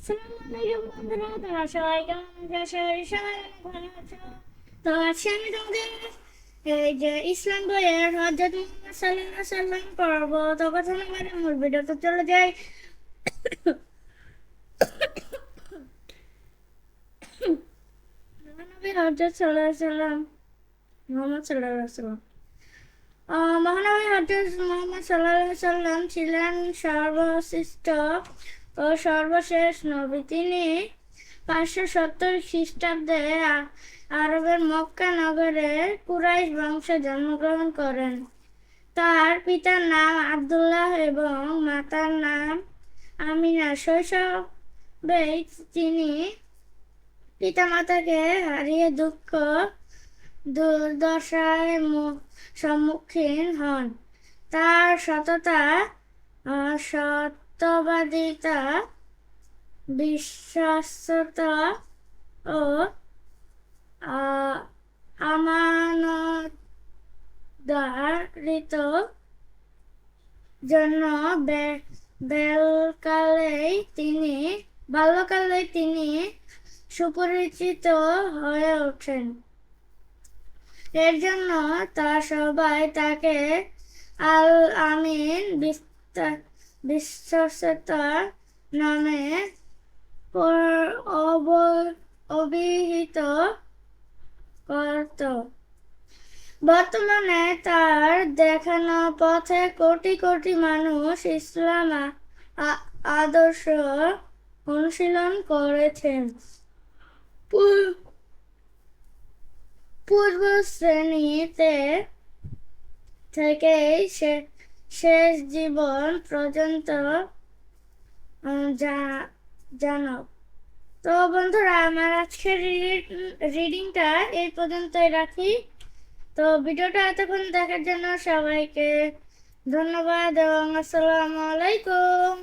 আসসালামু আলাইকুম বন্ধুরা, তোমরা সবাই কেমন আছো? আশা করি সবাই অনেক ভালো আছো। তো আজকে আমি তোমাদের এই যে ইসলাম বইয়ের হযরত মুহাম্মদ সাল্লাল্লাহু আলাইহি সাল্লাম পড়বো। তো কথা না বলে মূল ভিডিওতে চলে যাই। মহানবী হযরত সাল্লাল্লাহু আলাইহি সাল্লাম মুহাম্মদ সাল্লাল্লাহু আলাইহি সাল্লাম মহানবী হযরত মুহাম্মদ সাল্লাল্লাহু আলাইহি সাল্লাম ছিলেন সর্বশ্রেষ্ঠ ও সর্বশেষ নবী। তিনি 570 খ্রিস্টাব্দে আরবের মক্কা নগরে কুরাইশ বংশে জন্মগ্রহণ করেন। তার পিতার নাম আব্দুল্লাহ এবং মাতার নাম আমিনা। শৈশবেই তিনি পিতামাতাকে হারিয়ে দুঃখ দুর্দশায় সম্মুখীন হন। তার সততা, সত্যবাদিতা, বিশ্বস্ততা ও আমানতদারিত জন্য বাল্যকালেই তিনি সুপরিচিত হয়ে ওঠেন। এর জন্য তার সবাই তাকে আল আমিন, বিশ্বস্ত নামে অভিহিত করত। বর্তমানে তার দেখানো পথে কোটি কোটি মানুষ ইসলাম আদর্শ অনুশীলন করেছেন। পূর্ব শ্রেণীতে থেকে শেষ জীবন পর্যন্ত জানব। তো বন্ধুরা, আমার আজকের রিডিংটা এই পর্যন্তই রাখি। তো ভিডিওটা এতক্ষণ দেখার জন্য সবাইকে ধন্যবাদ এবং আসসালামু আলাইকুম।